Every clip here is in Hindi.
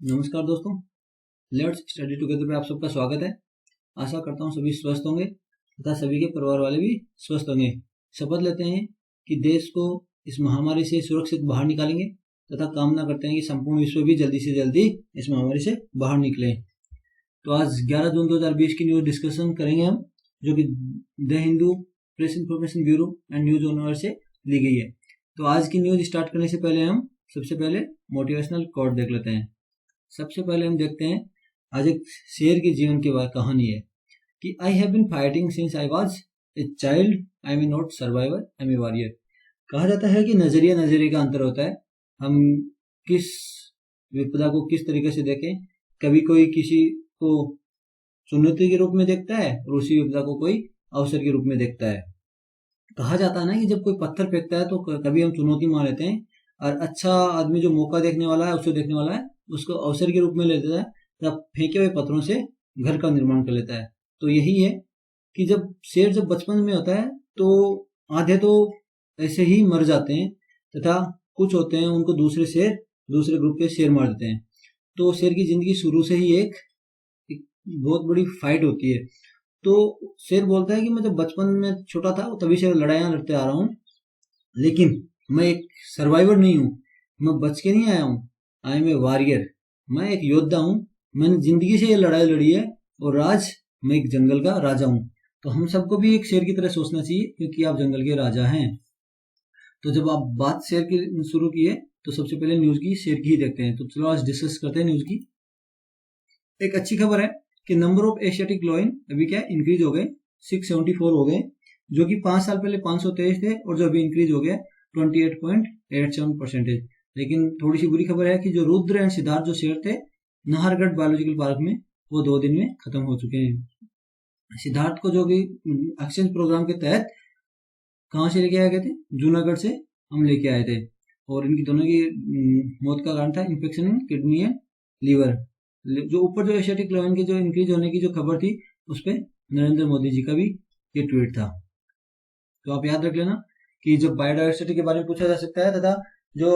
नमस्कार दोस्तों, लेट्स स्टडी टुगेदर पे आप सबका स्वागत है। आशा करता हूँ सभी स्वस्थ होंगे तथा सभी के परिवार वाले भी स्वस्थ होंगे। शपथ लेते हैं कि देश को इस महामारी से सुरक्षित बाहर निकालेंगे तथा कामना करते हैं कि संपूर्ण विश्व भी जल्दी से जल्दी इस महामारी से बाहर निकले। तो आज 11 जून 2020 की न्यूज डिस्कशन करेंगे हम, जो कि the Hindu Press Information Bureau and news on AIR से ली गई है। तो आज की न्यूज स्टार्ट करने से पहले हम सबसे पहले मोटिवेशनल कोट देख लेते हैं। सबसे पहले हम देखते हैं, आज एक शेर के जीवन की कहानी है कि I have been fighting since I was a child, I am not survivor, I am a warrior. कहा जाता है कि नजरिए का अंतर होता है। हम किस विपदा को किस तरीके से देखें। कभी कोई किसी को चुनौती के रूप में देखता है और उसी विपदा को कोई अवसर के रूप में देखता है। कहा जाता है ना कि जब कोई पत्थर फेंकता है तो कभी हम चुनौती मान लेते हैं, और अच्छा आदमी जो मौका देखने वाला है, उसे देखने वाला है, उसको अवसर के रूप में ले लेता है, तब फेंके हुए पत्थरों से घर का निर्माण कर लेता है। तो यही है कि जब शेर जब बचपन में होता है तो आधे तो ऐसे ही मर जाते हैं तथा कुछ होते हैं उनको दूसरे ग्रुप के शेर मार देते हैं। तो शेर की जिंदगी शुरू से ही एक बहुत बड़ी फाइट होती है। तो शेर बोलता है कि मैं जब बचपन में छोटा था तभी से लड़ाइयाँ लड़ते आ रहा हूँ, लेकिन मैं एक सर्वाइवर नहीं हूँ, मैं बच के नहीं आया हूँ, आई एम ए वॉरियर, मैं एक योद्धा हूँ। मैंने जिंदगी से ये लड़ाई लड़ी है और आज मैं एक जंगल का राजा हूँ। तो हम सबको भी एक शेर की तरह सोचना चाहिए, क्योंकि आप जंगल के राजा हैं। तो जब आप बात शेर की शुरू की है तो सबसे पहले न्यूज की शेर की ही देखते हैं। तो चलो आज डिस्कस करते हैं न्यूज की। एक अच्छी खबर है कि नंबर ऑफ एशियाटिक लॉइन अभी क्या इंक्रीज हो गए, 674 हो गए, जो कि 5 साल पहले 523 थे और जो अभी इंक्रीज हो गया 28.87%। लेकिन थोड़ी सी बुरी खबर है कि जो रुद्र एंड सिद्धार्थ जो शेर थे नाहरगढ़ बायोलॉजिकल पार्क में, वो 2 दिन में खत्म हो चुके हैं। सिद्धार्थ को जो कि एक्सचेंज प्रोग्राम के तहत कहाँ से लेके आए गए थे, जूनागढ़ से हम लेके आए थे, और इनकी दोनों की मौत का कारण था infection in kidney and liver. जो ऊपर जो एशियाटिक लॉयन के जो इंक्रीज होने की जो खबर थी, उस पर नरेंद्र मोदी जी का भी ये ट्वीट था। तो आप याद रख लेना कि जब बायोडाइवर्सिटी के बारे में पूछा जा सकता है तथा जो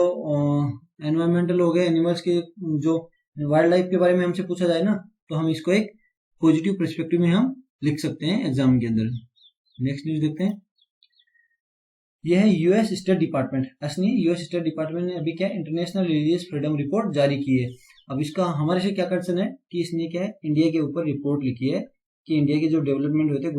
एनवायरमेंटल हो गए एनिमल्स के जो वाइल्ड लाइफ के बारे में हमसे पूछा जाए ना, तो हम इसको एक पॉजिटिव पर्सपेक्टिव में हम लिख सकते हैं एग्जाम के अंदर। नेक्स्ट न्यूज देखते हैं। यह है यूएस स्टेट डिपार्टमेंट। असली यूएस स्टेट डिपार्टमेंट ने अभी क्या इंटरनेशनल रिलीजियस फ्रीडम रिपोर्ट जारी की है। अब इसका हमारे से क्या कंसर्न है कि इसने क्या है इंडिया के ऊपर रिपोर्ट लिखी है कि इंडिया के जो डेवलपमेंट हुए थे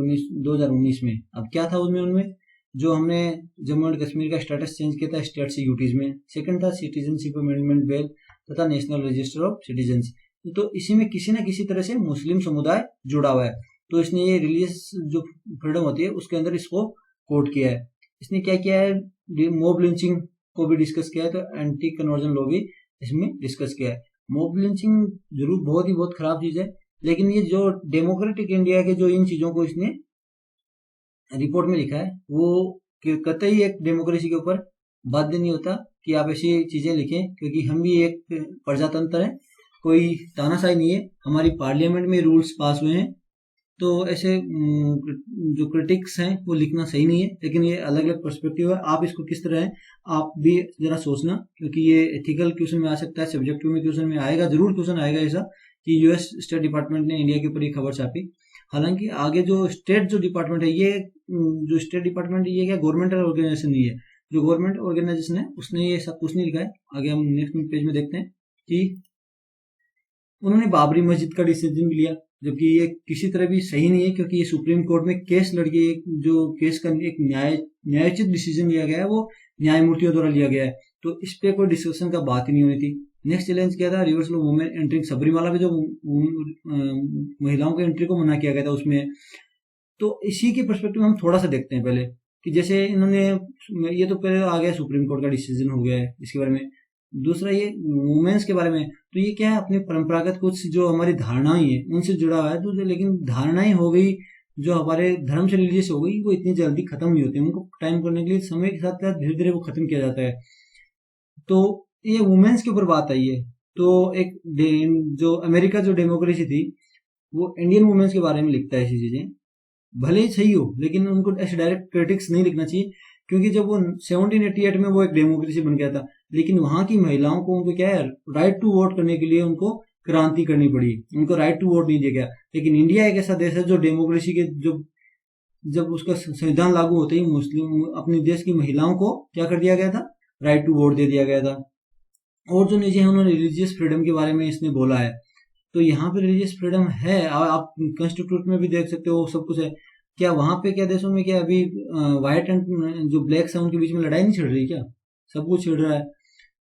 2019 में। अब क्या था उनमें जो हमने जम्मू एंड कश्मीर का स्टेटस चेंज किया था स्टेट से यूटीज में। सेकंड था सिटीजनशिप अमेंडमेंट बिल तथा नेशनल रजिस्टर ऑफ सिटीजन्स। तो इसी में किसी न किसी तरह से मुस्लिम समुदाय जुड़ा हुआ है। तो इसने ये रिलीजियस जो फ्रीडम होती है उसके अंदर इसको कोट किया है। इसने क्या किया है, मॉब लिंचिंग को भी डिस्कस किया है, तो एंटी कन्वर्जन लॉ भी इसमें डिस्कस किया है। मॉब लिंचिंग जरूर बहुत खराब चीज है, लेकिन ये जो डेमोक्रेटिक इंडिया के जो इन चीजों को इसने रिपोर्ट में लिखा है, वो कतई एक डेमोक्रेसी के ऊपर बाध्य नहीं होता कि आप ऐसी चीजें लिखें, क्योंकि हम भी एक प्रजातंत्र है, कोई तानाशाही नहीं है। हमारी पार्लियामेंट में रूल्स पास हुए हैं, तो ऐसे जो क्रिटिक्स हैं वो लिखना सही नहीं है। लेकिन ये अलग अलग पर्सपेक्टिव है, आप इसको किस तरह है आप भी जरा सोचना, क्योंकि ये एथिकल क्वेश्चन में आ सकता है, सब्जेक्टिव में क्वेश्चन में आएगा, जरूर क्वेश्चन आएगा ऐसा कि यूएस स्टेट डिपार्टमेंट ने इंडिया के ऊपर ये खबर छापी। हालांकि आगे जो स्टेट जो डिपार्टमेंट है, ये जो स्टेट डिपार्टमेंट ये क्या गवर्नमेंटल ऑर्गेनाइजेशन नहीं है। जो गवर्नमेंट ऑर्गेनाइजेशन है उसने ये सब कुछ नहीं लिखा है। आगे हम नेक्स्ट पेज में देखते हैं कि उन्होंने बाबरी मस्जिद का डिसीजन भी लिया, जबकि ये किसी तरह भी सही नहीं है, क्योंकि ये सुप्रीम कोर्ट में केस लड़के जो केस का एक न्यायोचित डिसीजन लिया गया है वो न्यायमूर्तियों द्वारा लिया गया है। तो इस पे कोई डिस्कशन का बात ही नहीं होनी थी। नेक्स्ट चैलेंज क्या था, reversal of women entry. Sabarimala में जो महिलाओं के एंट्री को मना किया गया था उसमें। तो इसी के परस्पेक्टिव हम थोड़ा सा देखते हैं पहले कि जैसे इन्होंने ये तो पहले आ गया सुप्रीम कोर्ट का डिसीजन हो गया है इसके बारे में। दूसरा ये वुमेन्स के बारे में, तो ये क्या है अपने परंपरागत कुछ जो हमारी धारणाएं है उनसे जुड़ा हुआ है। तो लेकिन धारणाएं हो गई जो हमारे धर्म से रिलीजियस हो गई, वो इतनी जल्दी खत्म नहीं होती, उनको टाइम करने के लिए समय के साथ साथ धीरे धीरे वो खत्म किया जाता है। तो ये वुमेन्स के ऊपर बात आई है। तो एक जो अमेरिका जो डेमोक्रेसी थी वो इंडियन वुमेन्स के बारे में लिखता है ऐसी चीजें, भले ही सही हो, लेकिन उनको ऐसे डायरेक्ट क्रिटिक्स नहीं लिखना चाहिए, क्योंकि जब वो 1788 में वो एक डेमोक्रेसी बन गया था, लेकिन वहां की महिलाओं को उनको क्या है, राइट टू वोट करने के लिए उनको क्रांति करनी पड़ी, उनको राइट टू वोट नहीं दिया गया। लेकिन इंडिया एक ऐसा देश है जो डेमोक्रेसी के जो जब उसका संविधान लागू होते ही मुस्लिम अपने देश की महिलाओं को क्या कर दिया गया था, राइट टू वोट दे दिया गया था। और जो नीचे है उन्होंने रिलीजियस फ्रीडम के बारे में इसने बोला है, तो यहाँ पे रिलीजियस फ्रीडम है, आप कॉन्स्टिट्यूट में भी देख सकते हो, सब कुछ है। क्या वहां पे क्या देशों में क्या अभी व्हाइट एंड जो ब्लैक्स है उनके बीच में लड़ाई नहीं छिड़ रही क्या, सब कुछ छिड़ रहा है।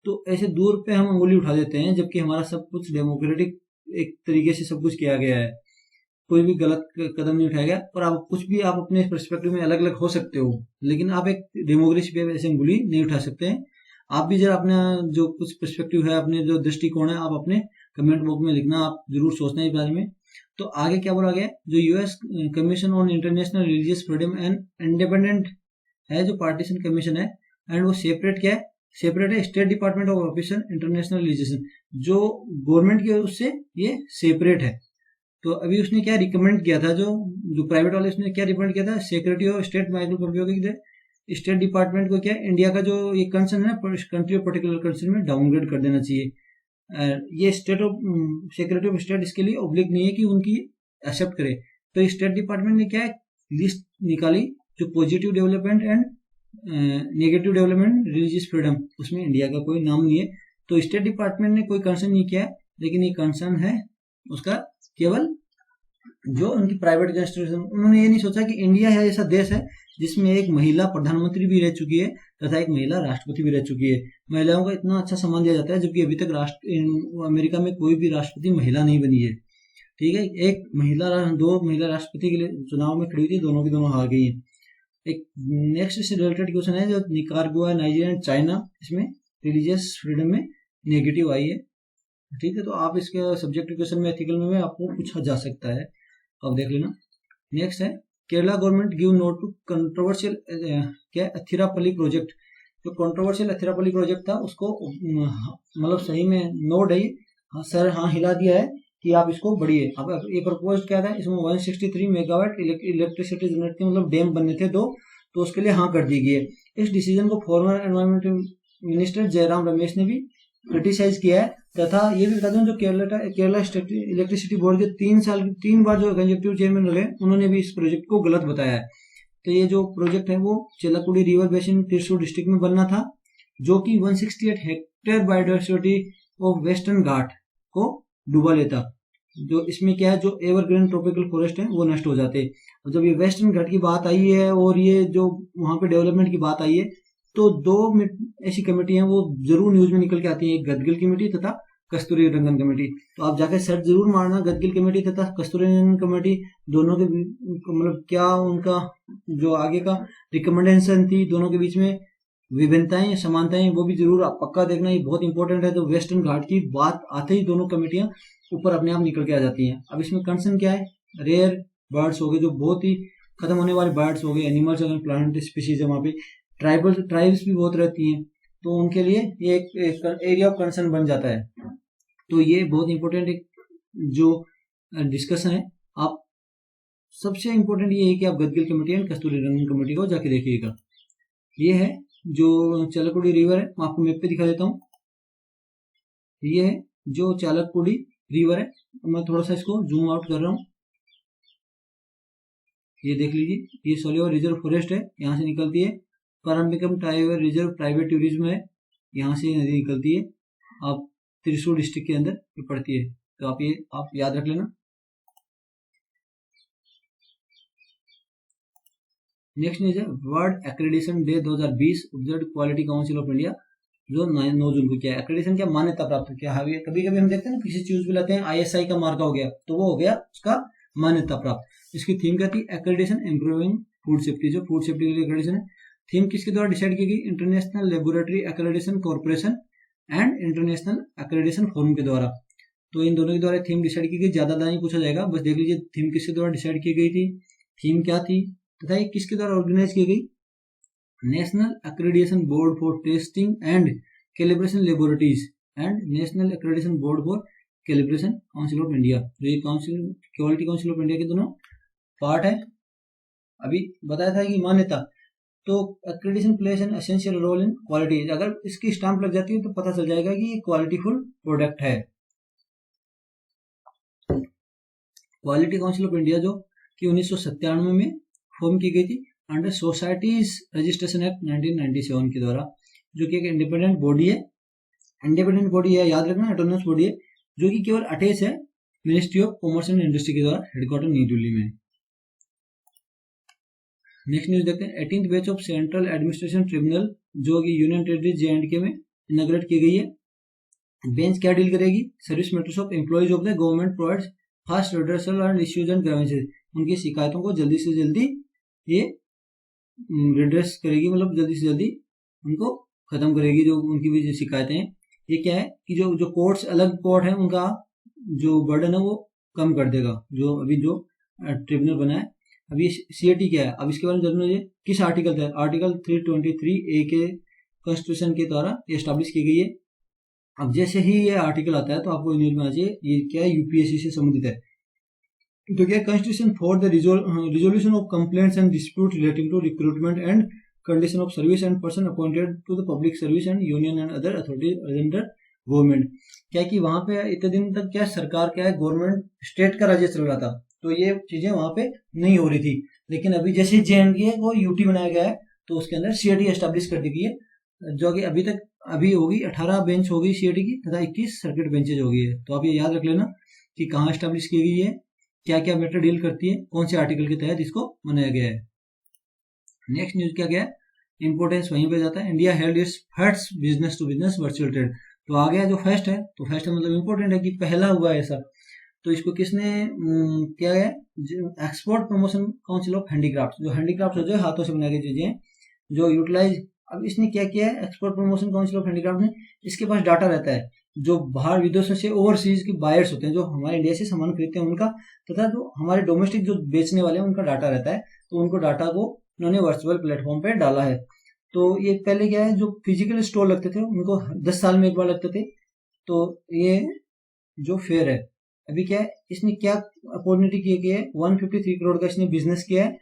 तो ऐसे दूर पे हम उंगली उठा देते हैं, जबकि हमारा सब कुछ डेमोक्रेटिक एक तरीके से सब कुछ किया गया है, कोई भी गलत कदम नहीं उठाया गया। और आप कुछ भी आप अपने पर्सपेक्टिव में अलग अलग हो सकते हो, लेकिन आप एक डेमोक्रेसी पे ऐसे उंगली नहीं उठा सकते हैं। आप भी जरा अपना जो कुछ पर्सपेक्टिव है, अपने जो दृष्टिकोण है, आप अपने कमेंट बॉक्स में लिखना, आप जरूर सोचना इस बारे में। तो आगे क्या बोला गया, जो US commission on international religious freedom and independent है, जो पार्टीशन कमीशन है, एंड वो सेपरेट क्या है, सेपरेट है state department of officer international religious, जो गवर्नमेंट के उससे ये सेपरेट है। तो अभी उसने क्या रिकमेंड किया था, जो प्राइवेट वाले उसने क्या रिकमेंड किया था, secretary of state Michael Pompeo के स्टेट डिपार्टमेंट को क्या इंडिया का जो ये कंसर्न है कंट्री ऑफ पर्टिकुलर कंसर्न में डाउनग्रेड कर देना चाहिए। ये state of secretary of state इसके लिए ऑब्लिक नहीं है कि उनकी एक्सेप्ट करे। तो स्टेट डिपार्टमेंट ने क्या लिस्ट निकाली, जो positive development and negative development religious freedom, उसमें इंडिया का कोई नाम नहीं है। तो स्टेट डिपार्टमेंट ने कोई कंसर्न नहीं किया, लेकिन ये कंसर्न है उसका केवल जो उनकी प्राइवेट कॉन्स्टिट्यूशन। उन्होंने ये नहीं सोचा कि इंडिया है ऐसा देश है जिसमें एक महिला प्रधानमंत्री भी रह चुकी है तथा एक महिला राष्ट्रपति भी रह चुकी है, महिलाओं को इतना अच्छा सम्मान दिया जाता है, जबकि अभी तक अमेरिका में कोई भी राष्ट्रपति महिला नहीं बनी है। ठीक है, एक महिला, दो महिला राष्ट्रपति के लिए चुनाव में खड़ी हुई थी, दोनों की दोनों हार गई है। एक नेक्स्ट से रिलेटेड क्वेश्चन है, जो निकारागुआ, नाइजीरिया एंड चाइना, इसमें रिलीजियस फ्रीडम में नेगेटिव आई है। ठीक है, तो आप इसके सब्जेक्ट क्वेश्चन में एथिकल में आपको पूछा जा सकता है, अब देख लेना। नेक्स्ट है, Kerala government give note to controversial क्या अथिरापल्ली प्रोजेक्ट। जो कंट्रोवर्शियल अथिरापल्ली प्रोजेक्ट था उसको मतलब सही में नोट है, हाँ सर, हाँ हिला दिया है कि आप इसको बढ़िए। अब ये प्रपोज क्या था, इसमें 163 मेगावाट इलेक्ट्रिसिटी जनरेट थी, मतलब डैम बनने थे दो, तो उसके लिए हाँ कर दी गई है। इस डिसीजन को farmer environment minister Jairam Ramesh ने भी क्रिटिसाइज किया है। तथा ये भी बता दूं, जो केरला स्टेट इलेक्ट्रिसिटी बोर्ड के 3 बार जो एग्जीक्यूटिव चेयरमैन रहे, उन्होंने भी इस प्रोजेक्ट को गलत बताया है। तो ये जो प्रोजेक्ट है वो चेलाकुडी रिवर बेसिन त्रिशूर डिस्ट्रिक्ट में बनना था, जो कि 168 हेक्टेयर बायोडाइवर्सिटी ऑफ वेस्टर्न घाट को डुबा लेता। जो इसमें क्या है, जो एवरग्रीन ट्रॉपिकल फॉरेस्ट है वो नष्ट हो जाते। और जब ये वेस्टर्न घाट की बात आई है और ये जो वहां पे डेवलपमेंट की बात आई है, तो दो ऐसी कमेटी हैं वो जरूर न्यूज में निकल के आती है, एक गदगिल कमेटी तथा कस्तूरी रंगन कमेटी। तो आप जाकर सर्च जरूर मारना, गदगिल कमेटी तथा कस्तूरी रंगन कमेटी, दोनों के मतलब क्या उनका जो आगे का रिकमेंडेशन थी, दोनों के बीच में विभिन्नताएं समानताएं, वो भी जरूर आप पक्का देखना, ये बहुत इंपॉर्टेंट है। तो वेस्टर्न घाट की बात आते ही दोनों कमेटियां ऊपर अपने आप निकल के आ जाती हैं। अब इसमें कंसर्न क्या है, रेयर बर्ड्स हो गए, जो बहुत ही खत्म होने वाले बर्ड्स हो गए, एनिमल्स और प्लांट स्पीशीज है, वहां पे ट्राइब्स भी बहुत रहती हैं, तो उनके लिए ये एक एरिया ऑफ कंसर्न बन जाता है। तो ये बहुत इंपॉर्टेंट एक जो डिस्कशन है। आप सबसे इंपॉर्टेंट ये है कि आप Gadgil committee and Kasturirangan committee को जाके देखिएगा। ये है जो चालकुडी रिवर है, मैं आपको मैप पे दिखा देता हूँ। ये है जो चालकुडी रिवर है, मैं थोड़ा सा इसको जूम आउट कर रहा हूँ, ये देख लीजिए, ये सोलिवर रिजर्व फॉरेस्ट है, यहाँ से निकलती है। परम्बिकम टाइगर रिजर्व प्राइवेट टूरिज्म है, यहाँ से नदी निकलती है, आप त्रिशूर डिस्ट्रिक्ट के अंदर ये पड़ती है। तो आप याद रख लेना। नेक्स्ट न्यूज है, world accreditation day 2020 observe quality council of India, जो 9 जून को। क्या एक्रेडिशन, क्या मान्यता प्राप्त किया है। कभी कभी हम देखते हैं ना, किसी चीज भी लाते हैं ISI का मार्का हो गया, तो वो हो गया उसका मान्यता प्राप्त। इसकी थीम क्या थी, एक्रेडिशन इम्प्रूविंग फूड सेफ्टी, जो फूड सेफ्टी के लिए एक्रेडिशन है। थीम किसके द्वारा डिसाइड की गई, international laboratory accreditation corporation and international accreditation forum के द्वारा। तो इन दोनों के द्वारा थीम डिसाइड की गई, ज्यादा नहीं पूछा जाएगा, बस देख लीजिए थीम किसके द्वारा डिसाइड की गई थी, थीम क्या थी, तथा ये किसके द्वारा ऑर्गेनाइज की गई, national accreditation board for testing and calibration laboratories and national accreditation board for calibration council of India. जो ये council quality council of India के दोनों पार्ट है। अभी बताया था कि मान्यता, तो accreditation place an essential role in quality, अगर इसकी स्टैंप लग जाती है तो पता चल जाएगा कि ये क्वालिटीफुल प्रोडक्ट है। क्वालिटी काउंसिल ऑफ इंडिया जो कि 1997 में फॉर्म की गई थी अंडर सोसाइटीज रजिस्ट्रेशन एक्ट 1997 के द्वारा, जो कि एक इंडिपेंडेंट बॉडी है, याद रखना, ऑटोनोमस बॉडी है, जो कि केवल अटैच है ministry of commerce and industry के द्वारा, हेडक्वार्टर न्यू दिल्ली में। नेक्स्ट न्यूज देखते हैं। 18th batch of central administration tribunal जो कि यूनियन टेरिटरी JNK में इनॉग्रेट की गई है। बेंच क्या डील करेगी? Service matters of employees of the government provides fast redressal and issues and grievances, उनकी शिकायतों को जल्दी से जल्दी ये रिड्रेस करेगी, मतलब जल्दी से जल्दी उनको खत्म करेगी जो उनकी भी शिकायतें हैं। ये क्या है कि जो कोर्ट्स, अलग कोर्ट है, उनका जो बर्डन है वो कम कर देगा, जो अभी जो ट्रिब्यूनल बना है। अभी CAT क्या है, अब इसके बारे में जानना चाहिए। किस आर्टिकल था? आर्टिकल 323A के कॉन्स्टिट्यूशन के द्वारा ये स्टैब्लिश की गई है। अब जैसे ही ये आर्टिकल आता है तो आपको न्यूज में आना चाहिए ये क्या है, UPSC से संबंधित है। तो क्या, constitution for the resolution of complaints and dispute relating to recruitment and condition of service and person appointed to the public service and union and other authorities under government. क्या कि वहां पे इतने दिन तक क्या सरकार क्या है, गवर्नमेंट स्टेट का राज्य चल रहा था, तो ये चीजें वहां पे नहीं हो रही थी। लेकिन अभी जैसे JNK को UT बनाया गया है तो उसके अंदर CAT एस्टेब्लिश कर दी गई है, जो कि अभी होगी 18 बेंच होगी CAT की तथा 21 सर्किट बेंचेज होगी है। तो आप ये याद रख लेना कि कहाँ एस्टेब्लिश की गई है, क्या क्या मैटर डील करती है, कौन से आर्टिकल के तहत इसको बनाया गया है। नेक्स्ट न्यूज क्या है, इंपोर्टेंस वहीं पे जाता है। India held its first business to business virtual trade. तो आ गया जो फर्स्ट है, तो फर्स्ट है मतलब इंपोर्टेंट है कि पहला हुआ है ऐसा। तो इसको किसने क्या है, export promotion council of handicraft, जो हैंडीक्राफ्ट जो हाथों से बनाई गई चीजें जो यूटिलाइज। अब इसने क्या किया है, export promotion council of handicraft ने, इसके पास डाटा रहता है जो बाहर विदेशों से ओवरसीज के बायर्स होते हैं, जो हमारे इंडिया से सामान खरीदते हैं उनका, तथा जो हमारे डोमेस्टिक जो बेचने वाले हैं उनका डाटा रहता है। तो उनको डाटा को उन्होंने वर्चुअल प्लेटफॉर्म पे डाला है। तो ये पहले क्या है, जो फिजिकल स्टोर लगते थे उनको 10 साल में एक बार लगते थे। तो ये जो फेयर है, अभी क्या है, इसने क्या अपॉर्चुनिटी की है, 153 करोड़ का इसने बिजनेस किया है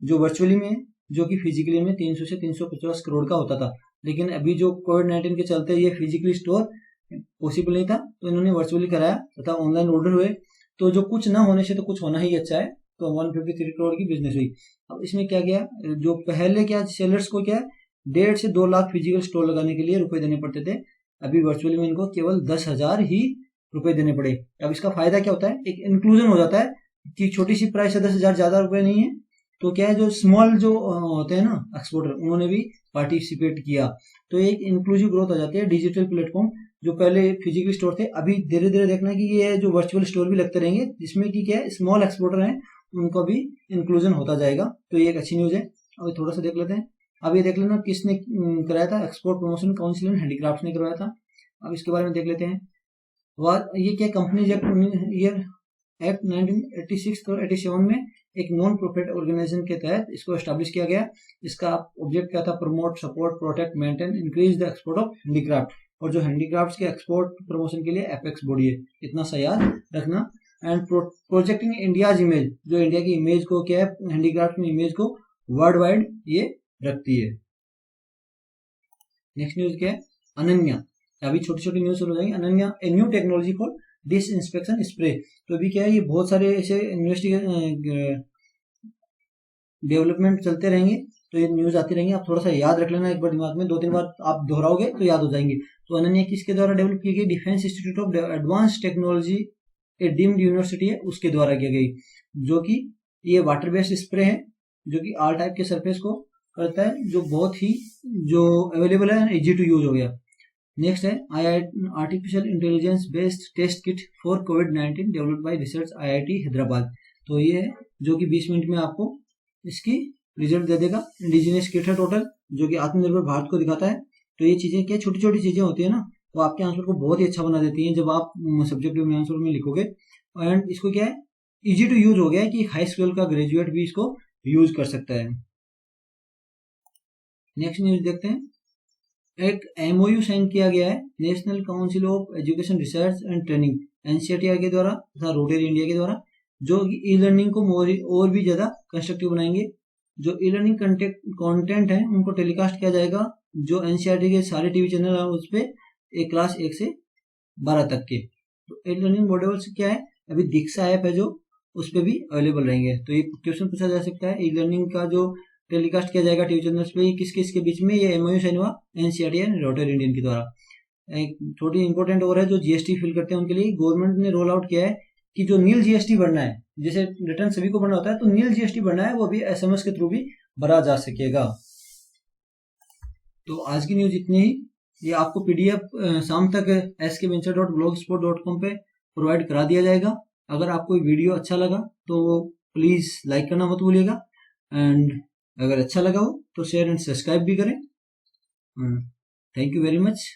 जो वर्चुअली में, जो कि फिजिकली में 300 से 350 करोड़ का होता था। लेकिन अभी जो कोविड-19 के चलते ये फिजिकली स्टोर पॉसिबल नहीं था, तो इन्होंने वर्चुअली कराया तथा ऑनलाइन ऑर्डर हुए। तो जो कुछ ना होने से तो कुछ होना ही अच्छा है, तो 153 करोड़ की बिजनेस हुई। अब इसमें क्या गया, जो पहले क्या सेलर्स को क्या 1.5 से 2 लाख फिजिकल स्टोर लगाने के लिए रुपए देने पड़ते थे, अभी वर्चुअली में इनको केवल 10,000 ही रुपए देने पड़े। अब इसका फायदा क्या होता है, एक इंक्लूजन हो जाता है कि छोटी सी प्राइस है 10,000, ज्यादा रुपए नहीं है। तो क्या है, जो स्मॉल जो होते हैं ना एक्सपोर्टर, उन्होंने भी पार्टिसिपेट किया, तो एक इंक्लूसिव ग्रोथ आ जाती है। डिजिटल प्लेटफॉर्म जो पहले फिजिकल स्टोर थे, अभी धीरे धीरे देखना कि ये जो वर्चुअल स्टोर भी लगते रहेंगे, जिसमें कि क्या है, स्मॉल एक्सपोर्टर हैं उनका भी इंक्लूजन होता जाएगा। तो ये एक अच्छी न्यूज है। अभी थोड़ा सा देख लेते हैं। अब ये देख लेना किसने कराया था, export promotion council and handicraft ने करवाया था। अब इसके बारे में देख लेते हैं। ये क्या, कंपनीज एक्ट 1986 और 87 में एक नॉन प्रॉफिट ऑर्गेनाइजेशन के तहत इसको एस्टैब्लिश किया गया। इसका ऑब्जेक्ट क्या था, promote, support, protect, maintain, increase the export of handicraft. और जो हैंडीक्राफ्ट्स के एक्सपोर्ट प्रमोशन के लिए एपेक्स बॉडी है, इतना सा याद रखना। एंड प्रोजेक्टिंग इंडियाज इमेज, जो इंडिया की इमेज को क्या है, हैंडीक्राफ्ट में इमेज को वर्ल्ड वाइड ये रखती है। नेक्स्ट न्यूज क्या है, अनन्या। अभी छोटी छोटी न्यूज शुरू हो जाएंगी। Ananya, a new technology for disinfection spray. तो अभी क्या है, ये बहुत सारे ऐसे इन्वेस्टिगेशन डेवलपमेंट चलते रहेंगे, तो ये न्यूज आती रहेंगी। आप थोड़ा सा याद रख लेना एक बार दिमाग में, 2-3 बार आप दोहराओगे तो याद हो जाएंगे। तो अनन्या किसके द्वारा डेवलप की गई, defence institute of advance technology A deemed university है, उसके द्वारा की गई। जो कि ये वाटर बेस्ड स्प्रे है, जो कि ऑल टाइप के सरफेस को करता है, जो बहुत ही जो अवेलेबल है, इजी टू यूज हो गया। नेक्स्ट है artificial intelligence based test kit for कोविड-19 developed by research IIT Hyderabad. तो ये है जो कि 20 मिनट में आपको इसकी रिजल्ट दे देगा। इंडिजिनियस किट है टोटल, जो कि आत्मनिर्भर भारत को दिखाता है। तो ये चीजें क्या, छोटी छोटी चीजें होती है ना, वो आपके आंसर को बहुत ही अच्छा बना देती हैं जब आप सब्जेक्टिव में आंसर में लिखोगे। एंड इसको क्या है, इजी टू यूज हो गया है कि हाई स्कूल का ग्रेजुएट भी इसको यूज कर सकता है। नेक्स्ट न्यूज देखते हैं। एक MOU साइन किया गया है national council of education research and training NCERT के द्वारा तथा रोटरी इंडिया के द्वारा, जो ई लर्निंग को और भी ज्यादा कंस्ट्रक्टिव बनाएंगे। जो ई लर्निंग कंटेंट है उनको टेलीकास्ट किया जाएगा जो एनसीईआरटी के सारे टीवी चैनल है उस पर क्लास 1 से 12 तक के। तो ई लर्निंग मॉड्यूल्स क्या है, अभी दीक्षा ऐप है जो उस पर भी अवेलेबल रहेंगे। तो ये क्वेश्चन पूछा जा सकता है, ई लर्निंग का जो टेलीकास्ट किया जाएगा टीवी चैनल्स पे किस किस के बीच में, ये एमओयू साइन हुआ एनसीईआरटी एंड रोटरी इंडियन के द्वारा। एक थोड़ी इंपॉर्टेंट और है जो जीएसटी फिल करते हैं उनके लिए गवर्नमेंट ने रोल आउट किया है कि जो नील जीएसटी भरना है, जैसे रिटर्न सभी को भरना होता है तो नील जीएसटी भरना है, वो भी एसएमएस के थ्रू भी भरा जा सकेगा। तो आज की न्यूज इतनी ही। ये आपको पीडीएफ शाम तक skventure.blogspot.com पे प्रोवाइड करा दिया जाएगा। अगर आपको वीडियो अच्छा लगा तो प्लीज लाइक करना मत भूलिएगा, एंड अगर अच्छा लगा हो तो शेयर एंड सब्सक्राइब भी करें। Thank you very much.